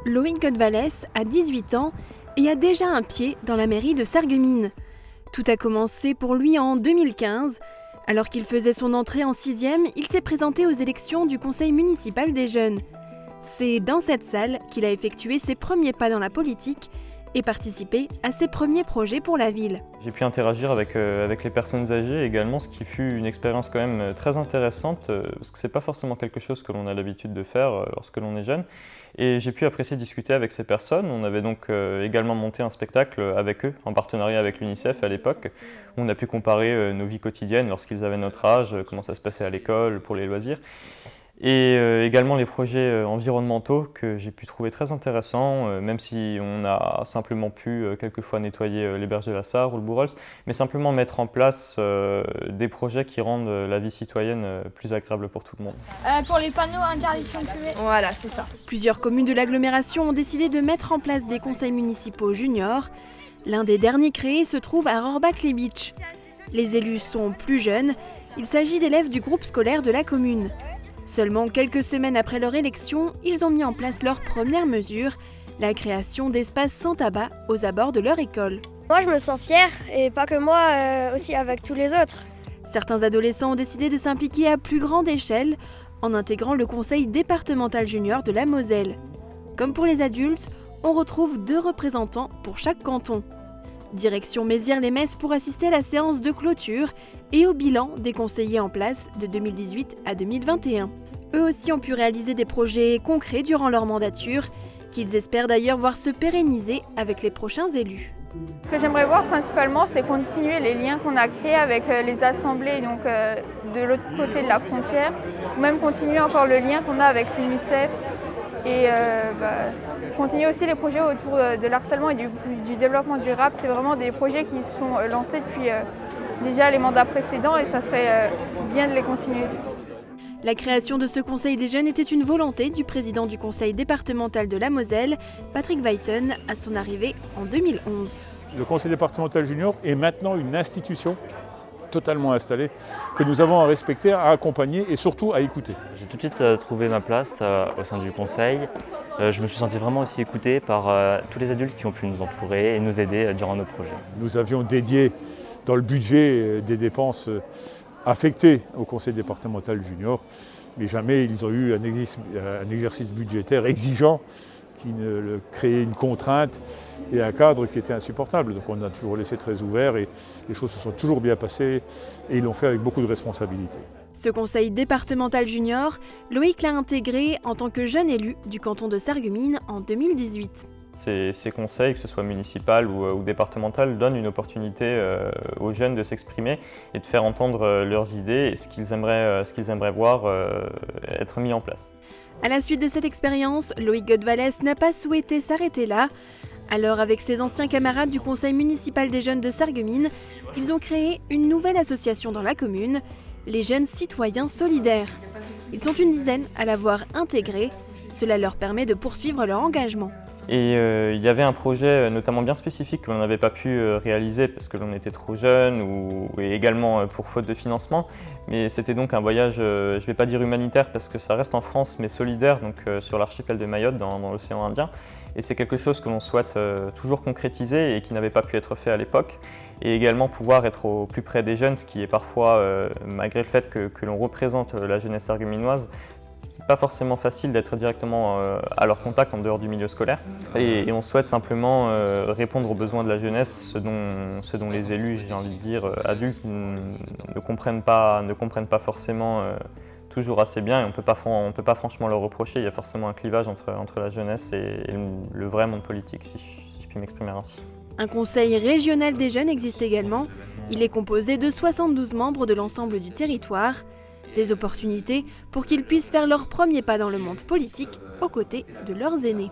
Loïc Godvalès a 18 ans et a déjà un pied dans la mairie de Sarreguemines. Tout a commencé pour lui en 2015. Alors qu'il faisait son entrée en 6e, il s'est présenté aux élections du conseil municipal des jeunes. C'est dans cette salle qu'il a effectué ses premiers pas dans la politique et participé à ses premiers projets pour la ville. J'ai pu interagir avec les personnes âgées également, ce qui fut une expérience quand même très intéressante, parce que c'est pas forcément quelque chose que l'on a l'habitude de faire lorsque l'on est jeune. Et j'ai pu apprécier discuter avec ces personnes. On avait donc également monté un spectacle avec eux, en partenariat avec l'UNICEF à l'époque, où on a pu comparer nos vies quotidiennes lorsqu'ils avaient notre âge, comment ça se passait à l'école, pour les loisirs. Et également les projets environnementaux que j'ai pu trouver très intéressants, même si on a simplement pu quelquefois nettoyer les berges de la Sarre ou le Bourrolles, mais simplement mettre en place des projets qui rendent la vie citoyenne plus agréable pour tout le monde. Pour les panneaux interdiction de fumer. Voilà, c'est ça. Plusieurs communes de l'agglomération ont décidé de mettre en place des conseils municipaux juniors. L'un des derniers créés se trouve à Rohrbach-les-Bitches. Les élus sont plus jeunes, il s'agit d'élèves du groupe scolaire de la commune. Seulement quelques semaines après leur élection, ils ont mis en place leur première mesure, la création d'espaces sans tabac aux abords de leur école. Moi je me sens fière, et pas que moi, aussi avec tous les autres. Certains adolescents ont décidé de s'impliquer à plus grande échelle en intégrant le conseil départemental junior de la Moselle. Comme pour les adultes, on retrouve 2 représentants pour chaque canton. Direction Mézières-les-Messes pour assister à la séance de clôture et au bilan des conseillers en place de 2018 à 2021. Eux aussi ont pu réaliser des projets concrets durant leur mandature, qu'ils espèrent d'ailleurs voir se pérenniser avec les prochains élus. Ce que j'aimerais voir principalement, c'est continuer les liens qu'on a créés avec les assemblées donc, de l'autre côté de la frontière, ou même continuer encore le lien qu'on a avec l'UNICEF et continuer aussi les projets autour de l'harcèlement et du développement durable. C'est vraiment des projets qui sont lancés depuis déjà les mandats précédents et ça serait bien de les continuer. La création de ce conseil des jeunes était une volonté du président du conseil départemental de la Moselle, Patrick Weiten, à son arrivée en 2011. Le conseil départemental junior est maintenant une institution totalement installée que nous avons à respecter, à accompagner et surtout à écouter. J'ai tout de suite trouvé ma place au sein du conseil. Je me suis senti vraiment aussi écouté par tous les adultes qui ont pu nous entourer et nous aider durant nos projets. Nous avions dédié dans le budget des dépenses affectées au conseil départemental junior, mais jamais ils ont eu un exercice budgétaire exigeant qui ne créait une contrainte et un cadre qui était insupportable. Donc on a toujours laissé très ouvert et les choses se sont toujours bien passées et ils l'ont fait avec beaucoup de responsabilité. Ce conseil départemental junior, Loïc l'a intégré en tant que jeune élu du canton de Sarreguemines en 2018. Ces conseils, que ce soit municipal ou départemental, donnent une opportunité aux jeunes de s'exprimer et de faire entendre leurs idées et ce qu'ils aimeraient voir être mis en place. À la suite de cette expérience, Loïc Godvalès n'a pas souhaité s'arrêter là. Alors, avec ses anciens camarades du conseil municipal des jeunes de Sarreguemines, ils ont créé une nouvelle association dans la commune, les Jeunes Citoyens Solidaires. Ils sont une dizaine à l'avoir intégrée. Cela leur permet de poursuivre leur engagement. Et il y avait un projet notamment bien spécifique que l'on n'avait pas pu réaliser parce que l'on était trop jeune et également pour faute de financement. Mais c'était donc un voyage, je ne vais pas dire humanitaire parce que ça reste en France, mais solidaire, donc sur l'archipel de Mayotte dans l'océan Indien. Et c'est quelque chose que l'on souhaite toujours concrétiser et qui n'avait pas pu être fait à l'époque. Et également pouvoir être au plus près des jeunes, ce qui est parfois, malgré le fait que l'on représente la jeunesse sarregueminoise, pas forcément facile d'être directement à leur contact en dehors du milieu scolaire. Et on souhaite simplement répondre aux besoins de la jeunesse, ce dont les élus, j'ai envie de dire, adultes, ne comprennent pas forcément toujours assez bien. Et on ne peut pas franchement leur reprocher. Il y a forcément un clivage entre la jeunesse et le vrai monde politique, si je puis m'exprimer ainsi. Un conseil régional des jeunes existe également. Il est composé de 72 membres de l'ensemble du territoire. Des opportunités pour qu'ils puissent faire leur premier pas dans le monde politique aux côtés de leurs aînés.